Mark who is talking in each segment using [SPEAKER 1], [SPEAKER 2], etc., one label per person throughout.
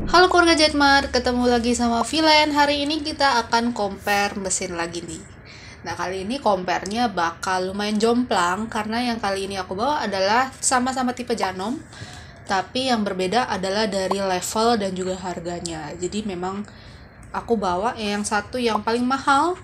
[SPEAKER 1] Halo keluarga Jetmart, ketemu lagi sama Vilen. Hari ini kita akan compare mesin lagi nih. Nah, kali ini compare-nya bakal lumayan jomplang karena yang kali ini aku bawa adalah sama-sama tipe Janom, tapi yang berbeda adalah dari level dan juga harganya. Jadi memang aku bawa yang satu yang paling mahal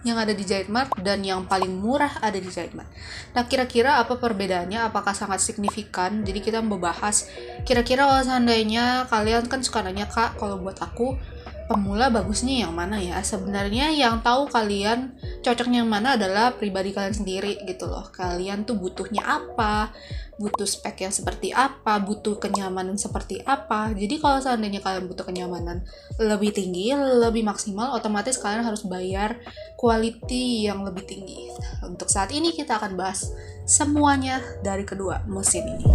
[SPEAKER 1] yang ada di Jahitmart dan yang paling murah ada di Jahitmart. Nah, kira-kira apa perbedaannya? Apakah sangat signifikan? Jadi kita membahas kira-kira kalau seandainya kalian kan suka nanya, Kak, kalau buat aku pemula bagusnya yang mana ya? Sebenarnya yang tahu kalian cocoknya yang mana adalah pribadi kalian sendiri gitu loh. Kalian tuh butuhnya apa? Butuh spek yang seperti apa? Butuh kenyamanan seperti apa? Jadi kalau seandainya kalian butuh kenyamanan lebih tinggi, lebih maksimal, otomatis kalian harus bayar quality yang lebih tinggi. Untuk saat ini kita akan bahas semuanya dari kedua mesin ini.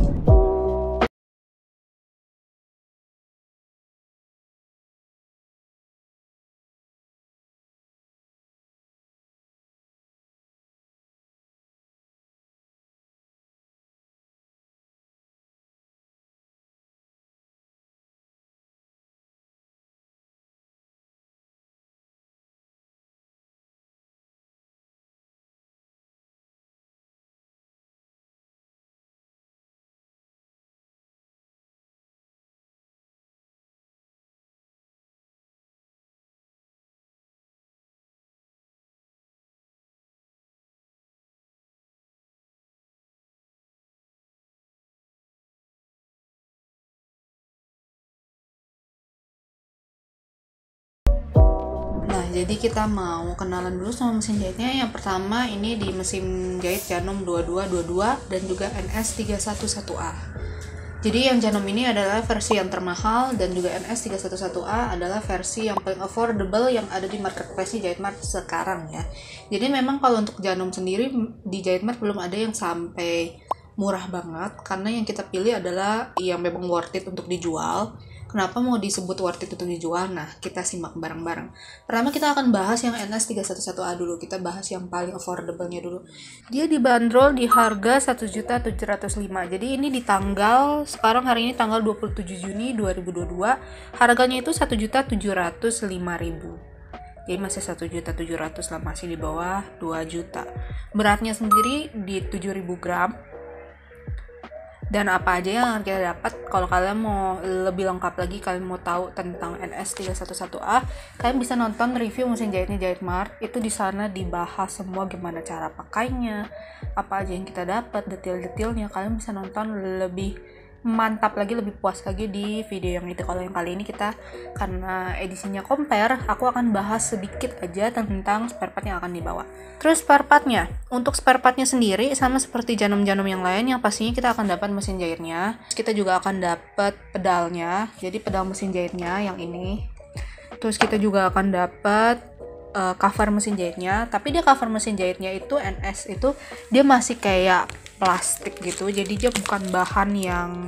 [SPEAKER 1] Nah, jadi kita mau kenalan dulu sama mesin jahitnya. Yang pertama ini di mesin jahit Janom 2222 dan juga NS311A. Jadi yang Janom ini adalah versi yang termahal dan juga NS311A adalah versi yang paling affordable yang ada di marketplace di Jahitmart sekarang ya. Jadi memang kalau untuk Janom sendiri di Jahitmart belum ada yang sampai murah banget, karena yang kita pilih adalah yang memang worth it untuk dijual. Kenapa mau disebut worth it untuk dijual? Nah, kita simak bareng-bareng. Pertama kita akan bahas yang NS311A dulu. Kita bahas yang paling affordable-nya dulu. Dia dibanderol di harga 1.705.000. Jadi ini di tanggal, sekarang hari ini tanggal 27 Juni 2022. Harganya itu 1.705.000. Jadi masih 1.700.000 lah, masih di bawah 2 juta. Beratnya sendiri di 7.000 gram. Dan apa aja yang kita dapat, kalau kalian mau lebih lengkap lagi, kalian mau tahu tentang NS311A, kalian bisa nonton review mesin jahitnya Jahitmart. Itu di sana dibahas semua gimana cara pakainya, apa aja yang kita dapat, detail-detailnya. Kalian bisa nonton lebih mantap lagi, lebih puas lagi di video yang itu. Kalau yang kali ini kita, karena edisinya compare, aku akan bahas sedikit aja tentang spare part yang akan dibawa. Terus spare partnya, untuk spare partnya sendiri sama seperti Janom-Janom yang lain, yang pastinya kita akan dapat mesin jahitnya. Kita juga akan dapat pedalnya, jadi pedal mesin jahitnya yang ini. Terus kita juga akan dapat cover mesin jahitnya, tapi dia cover mesin jahitnya itu NS itu dia masih kayak plastik gitu, jadi dia bukan bahan yang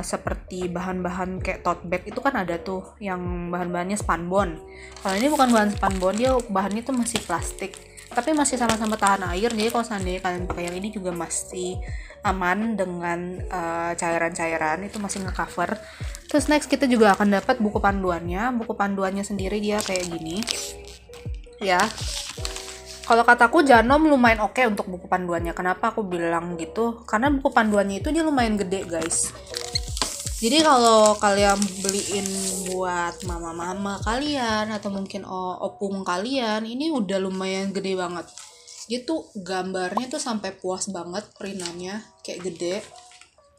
[SPEAKER 1] seperti bahan-bahan kayak tote bag itu kan ada tuh yang bahan-bahannya spunbond. Kalau ini bukan bahan spunbond, dia bahannya tuh masih plastik tapi masih sama-sama tahan air. Jadi kalau seandainya kalian pakai yang ini juga masih aman dengan cairan-cairan, itu masih ngecover. Terus next kita juga akan dapat buku panduannya. Buku panduannya sendiri dia kayak gini ya. Kalau kataku Janom lumayan oke untuk buku panduannya. Kenapa aku bilang gitu? Karena buku panduannya itu dia lumayan gede guys. Jadi kalau kalian beliin buat mama-mama kalian atau mungkin opung kalian, ini udah lumayan gede banget. Gitu gambarnya tuh sampai puas banget, printannya kayak gede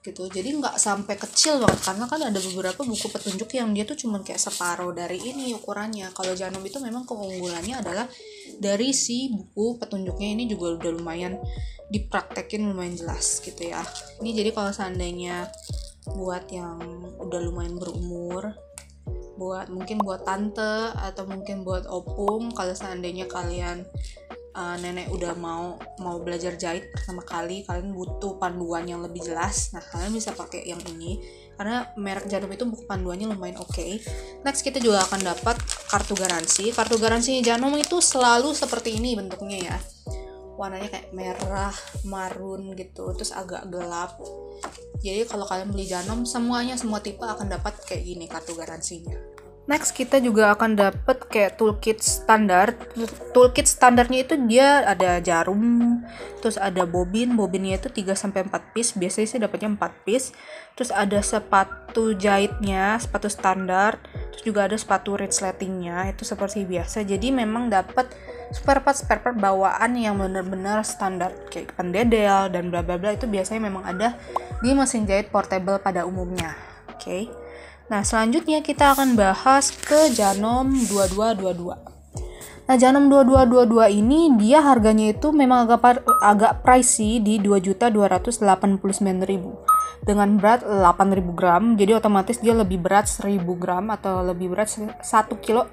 [SPEAKER 1] gitu. Jadi nggak sampai kecil banget, karena kan ada beberapa buku petunjuk yang dia tuh cuman kayak separuh dari ini ukurannya. Kalau Janom itu memang keunggulannya adalah dari si buku petunjuknya ini juga udah lumayan dipraktekin, lumayan jelas gitu ya. Ini jadi kalau seandainya buat yang udah lumayan berumur, mungkin buat tante atau mungkin buat opung, kalau seandainya kalian nenek udah mau belajar jahit pertama kali, kalian butuh panduan yang lebih jelas, nah kalian bisa pakai yang ini karena merek Janom itu buku panduannya lumayan oke. Next kita juga akan dapat kartu garansi. Kartu garansi Janom itu selalu seperti ini bentuknya ya, warnanya kayak merah marun gitu, terus agak gelap. Jadi kalau kalian beli Janom, semua tipe akan dapat kayak gini kartu garansinya. Next kita juga akan dapat kayak toolkit standar. Toolkit standarnya itu dia ada jarum, terus ada bobinnya itu 3-4 piece, biasanya sih dapatnya 4 piece. Terus ada sepatu jahitnya, sepatu standar, terus juga ada sepatu resletingnya, itu seperti biasa. Jadi memang dapat spare part bawaan yang benar-benar standar kayak pendedel dan bla bla bla, itu biasanya memang ada di mesin jahit portable pada umumnya. Oke. Nah, selanjutnya kita akan bahas ke Janom 2222. Nah, Janom 2222 ini dia harganya itu memang agak pricey di 2.289.000 dengan berat 8.000 gram. Jadi otomatis dia lebih berat 1.000 gram atau lebih berat 1 kilo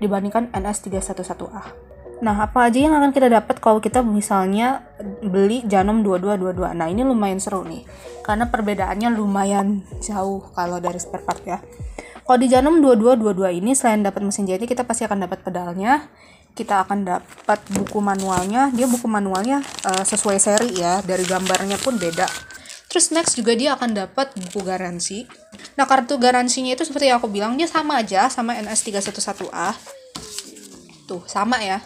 [SPEAKER 1] dibandingkan NS311A. Nah, apa aja yang akan kita dapat kalau kita misalnya beli Janom 2222? Nah, ini lumayan seru nih, karena perbedaannya lumayan jauh kalau dari spare part ya. Kalau di Janom 2222 ini, selain dapat mesin jahitnya, kita pasti akan dapat pedalnya, kita akan dapat buku manualnya. Dia buku manualnya sesuai seri ya, dari gambarnya pun beda. Terus next juga dia akan dapat buku garansi. Nah, kartu garansinya itu seperti yang aku bilang, dia sama aja sama NS311A. Tuh, sama ya.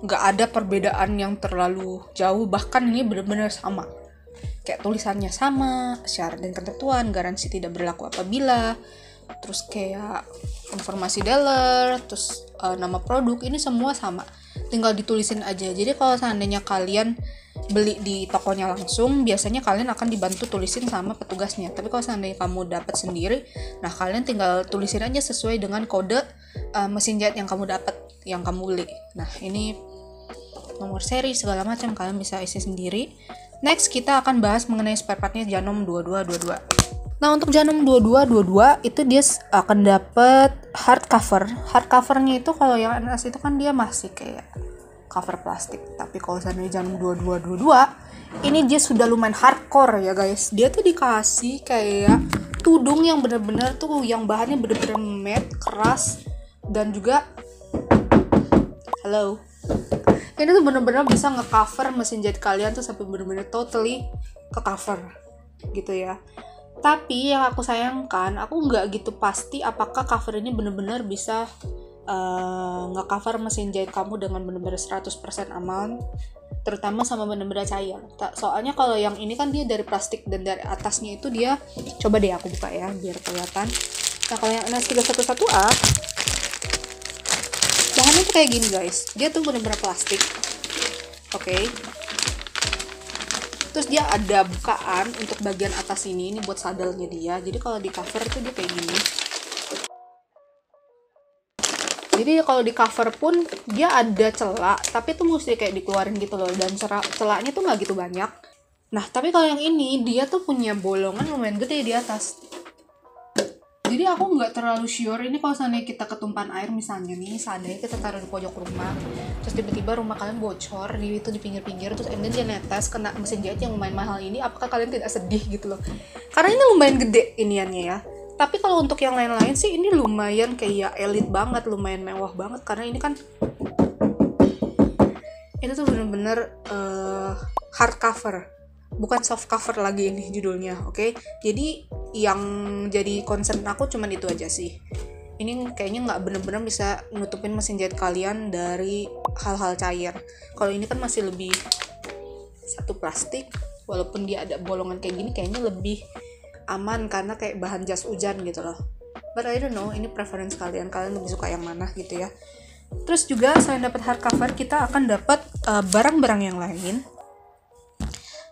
[SPEAKER 1] Nggak ada perbedaan yang terlalu jauh, bahkan ini benar-benar sama. Kayak tulisannya sama, syarat dan ketentuan, garansi tidak berlaku apabila, terus kayak informasi dealer, terus nama produk, ini semua sama. Tinggal ditulisin aja. Jadi kalau seandainya kalian beli di tokonya langsung, biasanya kalian akan dibantu tulisin sama petugasnya. Tapi kalau seandainya kamu dapat sendiri, nah kalian tinggal tulisin aja sesuai dengan kode mesin jahit yang kamu dapat, yang kamu beli. Nah, ini nomor seri segala macam kalian bisa isi sendiri. Next kita akan bahas mengenai spare partnya Janom 2222. Nah, untuk Janom 2222 itu dia akan dapat hardcover. Hardcovernya itu kalau yang NS itu kan dia masih kayak cover plastik. Tapi kalau seandainya Janom 2222 ini dia sudah lumayan hardcore ya guys. Dia tuh dikasih kayak tudung yang bener-bener tuh, yang bahannya bener-bener matte, keras, dan juga ini tuh bener-bener bisa nge-cover mesin jahit kalian tuh sampai bener-bener totally ke-cover gitu ya. Tapi yang aku sayangkan, aku nggak gitu pasti apakah cover ini bener-bener bisa nge-cover mesin jahit kamu dengan bener-bener 100% aman, terutama sama bener-bener cair. Soalnya kalau yang ini kan dia dari plastik dan dari atasnya itu dia, coba deh aku buka ya biar kelihatan. Nah, kalau yang NS311A bahannya tuh kayak gini guys, dia tuh bener-bener plastik. Oke. Terus dia ada bukaan untuk bagian atas ini buat sadelnya dia. Jadi kalau di cover tuh dia kayak gini. Jadi kalau di cover pun dia ada celah, tapi tuh mesti kayak dikeluarin gitu loh, dan celahnya tuh nggak gitu banyak. Nah, tapi kalau yang ini dia tuh punya bolongan lumayan gede di atas. Jadi aku nggak terlalu sure ini kalau seandainya kita ketumpahan air misalnya nih, seandainya kita taruh di pojok rumah, terus tiba-tiba rumah kalian bocor di pinggir-pinggir, terus and then dia netes kena mesin jahit yang lumayan mahal ini, apakah kalian tidak sedih gitu loh? Karena ini lumayan gede iniannya ya. Tapi kalau untuk yang lain-lain sih ini lumayan kayak elit banget, lumayan mewah banget, karena ini kan itu tuh bener-bener hardcover, bukan soft cover lagi ini judulnya, oke? Jadi yang jadi concern aku cuman itu aja sih. Ini kayaknya nggak bener-bener bisa nutupin mesin jahit kalian dari hal-hal cair. Kalau ini kan masih lebih satu plastik, walaupun dia ada bolongan kayak gini, kayaknya lebih aman karena kayak bahan jas hujan gitu loh. But I don't know, ini preference kalian lebih suka yang mana gitu ya. Terus juga selain dapat hardcover, kita akan dapat barang-barang yang lain.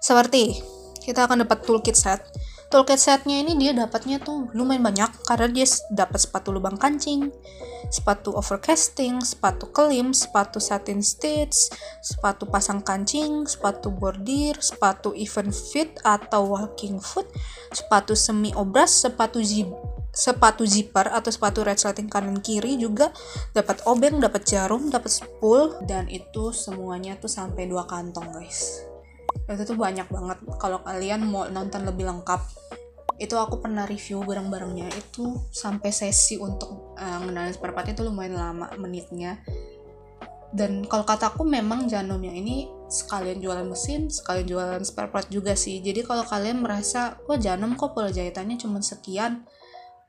[SPEAKER 1] Seperti kita akan dapat toolkit set. Toolkit setnya ini dia dapatnya tuh lumayan banyak karena dia dapat sepatu lubang kancing, sepatu overcasting, sepatu kelim, sepatu satin stitch, sepatu pasang kancing, sepatu bordir, sepatu even fit atau walking foot, sepatu semi obras, sepatu zipper atau sepatu resleting kanan kiri, juga dapat obeng, dapat jarum, dapat spool, dan itu semuanya tuh sampai 2 kantong guys. Itu tuh banyak banget. Kalau kalian mau nonton lebih lengkap, itu aku pernah review barang-barangnya itu sampai sesi untuk ngenalin spare part itu lumayan lama menitnya. Dan kalau kataku memang Janom yang ini sekalian jualan mesin, sekalian jualan spare part juga sih. Jadi kalau kalian merasa, Janom kok pola jahitannya cuma sekian,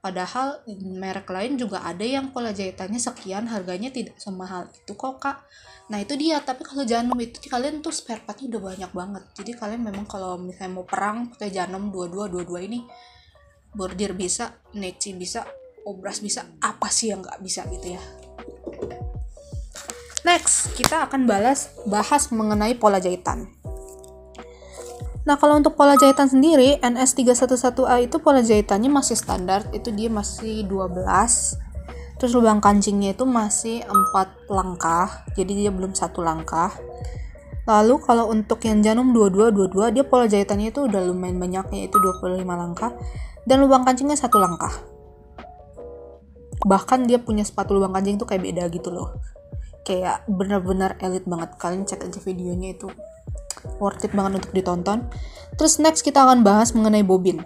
[SPEAKER 1] padahal merek lain juga ada yang pola jahitannya sekian, harganya tidak semahal itu kok kak. Nah itu dia, tapi kalau Janom itu kalian tuh spare partnya udah banyak banget. Jadi kalian memang kalau misalnya mau perang pakai Janom 22 ini, bordir bisa, neci bisa, obras bisa, apa sih yang nggak bisa gitu ya. Next, kita akan bahas mengenai pola jahitan. Nah, kalau untuk pola jahitan sendiri, NS311A itu pola jahitannya masih standar, itu dia masih 12. Terus lubang kancingnya itu masih 4 langkah, jadi dia belum 1 langkah. Lalu kalau untuk yang Janom 22, dia pola jahitannya itu udah lumayan banyak, yaitu 25 langkah. Dan lubang kancingnya 1 langkah. Bahkan dia punya sepatu lubang kancing tuh kayak beda gitu loh. Kayak benar-benar elit banget. Kalian cek aja videonya, itu worth it banget untuk ditonton. Terus next kita akan bahas mengenai bobin.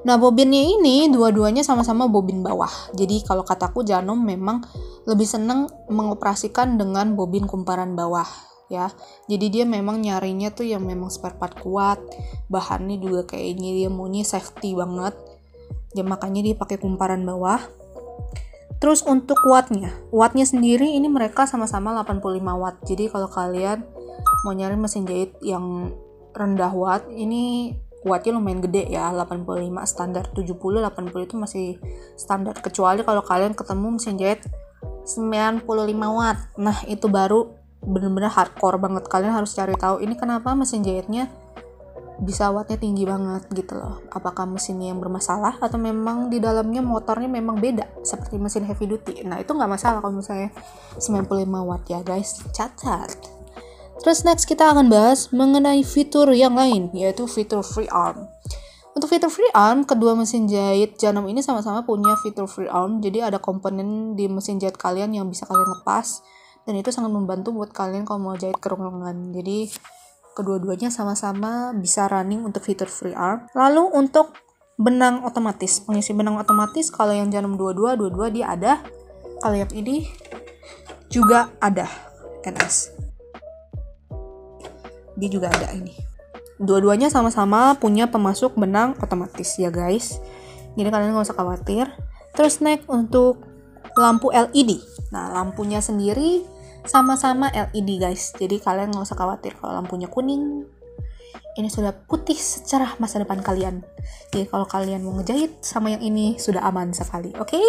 [SPEAKER 1] Nah bobinnya ini dua-duanya sama-sama bobin bawah. Jadi kalau kataku Janom memang lebih seneng mengoperasikan dengan bobin kumparan bawah ya. Jadi dia memang nyarinya tuh yang memang spare part kuat. Bahannya juga kayaknya dia maunya safety banget. Ya makanya dia pakai kumparan bawah. Terus untuk wattnya sendiri ini mereka sama-sama 85 watt. Jadi kalau kalian mau nyari mesin jahit yang rendah watt, ini wattnya lumayan gede ya, 85 standar. 70, 80 itu masih standar. Kecuali kalau kalian ketemu mesin jahit 95 watt. Nah itu baru bener-bener hardcore banget. Kalian harus cari tahu ini kenapa mesin jahitnya bisa wattnya tinggi banget gitu loh. Apakah mesinnya yang bermasalah atau memang di dalamnya motornya memang beda seperti mesin heavy duty. Nah itu nggak masalah kalau misalnya 95 watt ya guys, catat. Terus next kita akan bahas mengenai fitur yang lain, yaitu fitur free arm. Untuk fitur free arm, kedua mesin jahit Janom ini sama-sama punya fitur free arm. Jadi ada komponen di mesin jahit kalian yang bisa kalian lepas, dan itu sangat membantu buat kalian kalau mau jahit kerongkongan. Jadi kedua-duanya sama-sama bisa running untuk fitur free arm. Lalu untuk benang otomatis, pengisi benang otomatis, kalau yang Janom 22 dia ada. Kalau yang ini juga ada, NS. Dia juga ada ini. Dua-duanya sama-sama punya pemasuk benang otomatis ya guys. Jadi kalian gak usah khawatir. Terus next untuk lampu LED. Nah lampunya sendiri sama-sama LED guys. Jadi kalian gak usah khawatir kalau lampunya kuning. Ini sudah putih secerah masa depan kalian. Jadi kalau kalian mau ngejahit sama yang ini sudah aman sekali. Oke?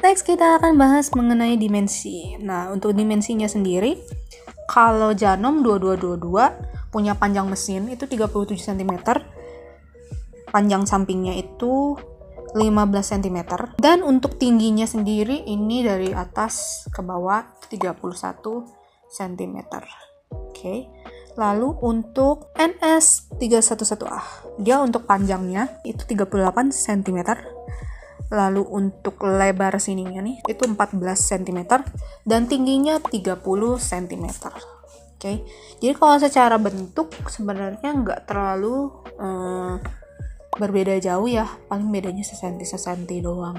[SPEAKER 1] Next kita akan bahas mengenai dimensi. Nah untuk dimensinya sendiri, kalau Janom 2222 punya panjang mesin itu 37 cm. Panjang sampingnya itu 15 cm. Dan untuk tingginya sendiri ini dari atas ke bawah 31 cm. Oke. Lalu untuk NS311A, dia untuk panjangnya itu 38 cm. Lalu untuk lebar sininya nih itu 14 cm dan tingginya 30 cm. Oke. Jadi kalau secara bentuk sebenarnya nggak terlalu berbeda jauh ya, paling bedanya sesenti doang.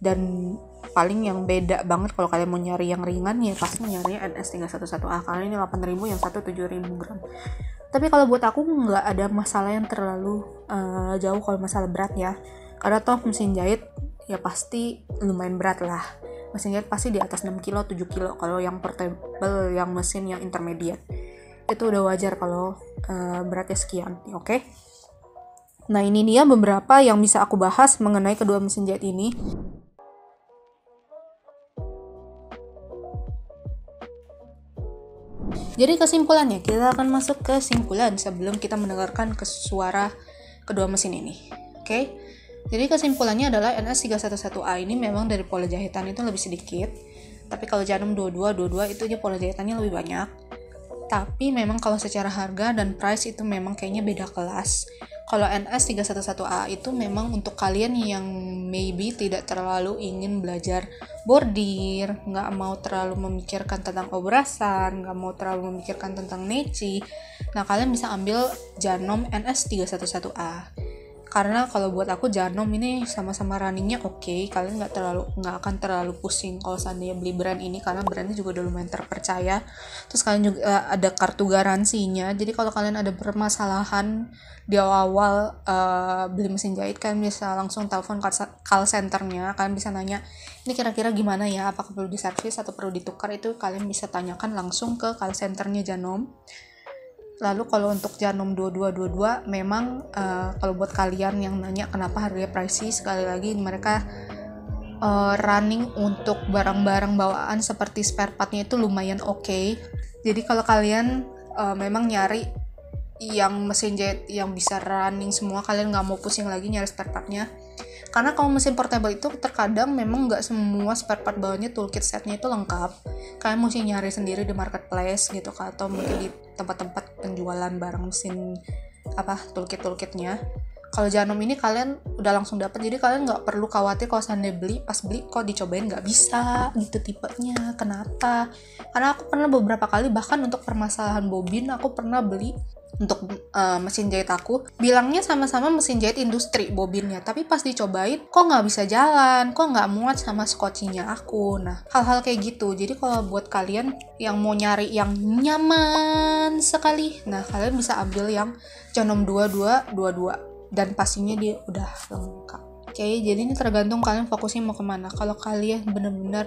[SPEAKER 1] Dan paling yang beda banget kalau kalian mau nyari yang ringan ya pasti nyarinya NS311A, karena ini 8.000 yang satu 7.000 gram. Tapi kalau buat aku nggak ada masalah yang terlalu jauh kalau masalah berat ya, karena toh mesin jahit ya pasti lumayan berat lah. Mesin jahit pasti di atas 6 kilo, 7 kilo kalau yang portable, yang mesin yang intermediate itu udah wajar kalau beratnya sekian, oke? Nah ini dia beberapa yang bisa aku bahas mengenai kedua mesin jahit ini. Jadi kesimpulannya, kita akan masuk ke kesimpulan sebelum kita mendengarkan suara kedua mesin ini. Oke? Jadi kesimpulannya adalah NS311A ini memang dari pola jahitan itu lebih sedikit. Tapi kalau Janom 22 itu dia pola jahitannya lebih banyak. Tapi memang kalau secara harga dan price itu memang kayaknya beda kelas. Kalau NS311A itu memang untuk kalian yang maybe tidak terlalu ingin belajar bordir, nggak mau terlalu memikirkan tentang obrasan, nggak mau terlalu memikirkan tentang neci. Nah kalian bisa ambil Janom NS311A. Karena kalau buat aku Janom ini sama-sama runningnya oke, kalian nggak akan terlalu pusing kalau seandainya beli brand ini, karena brandnya juga udah lumayan terpercaya. Terus kalian juga ada kartu garansinya, jadi kalau kalian ada permasalahan di awal beli mesin jahit, kalian bisa langsung telepon call centernya, kalian bisa nanya ini kira-kira gimana ya, apakah perlu diservis atau perlu ditukar, itu kalian bisa tanyakan langsung ke call centernya Janom. Lalu kalau untuk Janom 2222 memang kalau buat kalian yang nanya kenapa harganya pricey, sekali lagi mereka running untuk barang-barang bawaan seperti spare partnya itu lumayan oke. Jadi kalau kalian memang nyari yang mesin jahit yang bisa running semua, kalian nggak mau pusing lagi nyari spare partnya. Karena kalau mesin portable itu terkadang memang nggak semua spare part bawahnya toolkit setnya itu lengkap. Kalian mesti nyari sendiri di marketplace gitu, atau mungkin di tempat-tempat penjualan barang mesin toolkitnya. Kalau Janom ini kalian udah langsung dapat, jadi kalian nggak perlu khawatir kalau seandainya pas beli kok dicobain nggak bisa gitu tipenya. Kenapa? Karena aku pernah beberapa kali, bahkan untuk permasalahan bobin aku pernah beli untuk mesin jahit aku, bilangnya sama-sama mesin jahit industri bobinnya, tapi pas dicobain kok nggak bisa jalan, kok nggak muat sama skocinya aku. Nah, hal-hal kayak gitu. Jadi kalau buat kalian yang mau nyari yang nyaman sekali, nah kalian bisa ambil yang Janom 2222 dan pastinya dia udah lengkap. Oke, jadi ini tergantung kalian fokusnya mau kemana. Kalau kalian bener-bener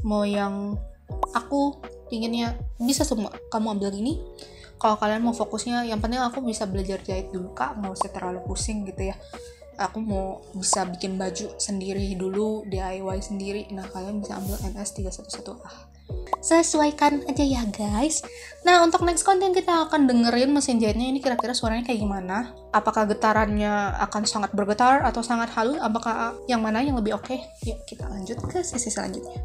[SPEAKER 1] mau yang aku pinginnya bisa semua, kamu ambil ini. Kalau kalian mau fokusnya yang penting aku bisa belajar jahit dulu kak, nggak usah terlalu pusing gitu ya, aku mau bisa bikin baju sendiri dulu, DIY sendiri, nah kalian bisa ambil NS311A. Sesuaikan aja ya guys. Nah, untuk next konten kita akan dengerin mesin jahitnya ini kira-kira suaranya kayak gimana, apakah getarannya akan sangat bergetar atau sangat halus, apakah yang mana yang lebih oke. Yuk kita lanjut ke sesi selanjutnya.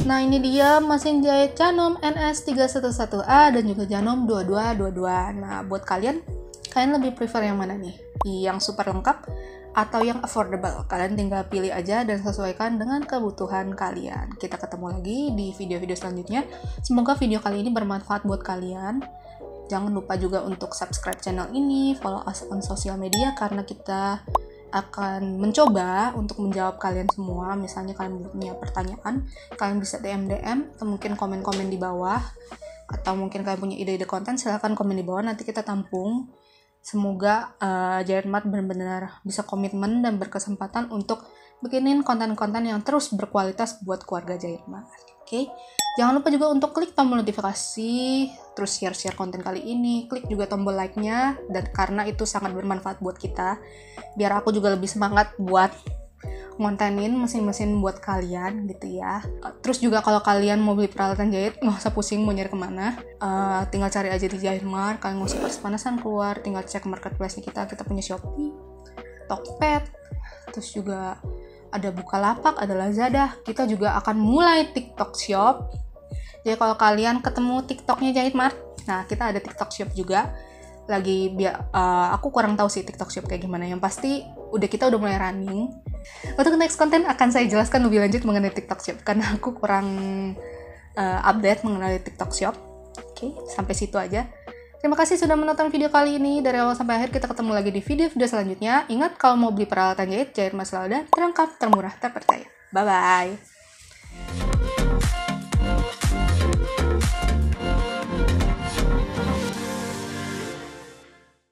[SPEAKER 1] Nah, ini dia mesin jahit Janom NS311A dan juga Janom 2222. Nah, buat kalian lebih prefer yang mana nih? Yang super lengkap atau yang affordable? Kalian tinggal pilih aja dan sesuaikan dengan kebutuhan kalian. Kita ketemu lagi di video-video selanjutnya. Semoga video kali ini bermanfaat buat kalian. Jangan lupa juga untuk subscribe channel ini, follow us on sosial media, karena kita akan mencoba untuk menjawab kalian semua. Misalnya kalian punya pertanyaan, kalian bisa DM atau mungkin komen-komen di bawah, atau mungkin kalian punya ide-ide konten, silahkan komen di bawah, nanti kita tampung. Semoga Jahit Mart benar-benar bisa komitmen dan berkesempatan untuk bikinin konten-konten yang terus berkualitas buat keluarga Jahit Mart. Oke, jangan lupa juga untuk klik tombol notifikasi, terus share konten kali ini, klik juga tombol like-nya, dan karena itu sangat bermanfaat buat kita, biar aku juga lebih semangat buat ngontenin mesin-mesin buat kalian gitu ya. Terus juga kalau kalian mau beli peralatan jahit, nggak usah pusing mau nyari kemana, tinggal cari aja di Jahit Mart. Kalian nggak usah panasan keluar, tinggal cek marketplace kita punya Shopee, Tokped, terus juga ada Bukalapak, ada Lazada. Kita juga akan mulai TikTok Shop. Jadi kalau kalian ketemu TikToknya Jahit Mart, nah kita ada TikTok Shop juga. Aku kurang tahu sih TikTok Shop kayak gimana. Yang pasti kita udah mulai running. Untuk next konten akan saya jelaskan lebih lanjut mengenai TikTok Shop, karena aku kurang update mengenai TikTok Shop. Oke, sampai situ aja. Terima kasih sudah menonton video kali ini. Dari awal sampai akhir, kita ketemu lagi di video-video selanjutnya. Ingat, kalau mau beli peralatan jahit Mart selalu ada, terlengkap, termurah, terpercaya. Bye-bye.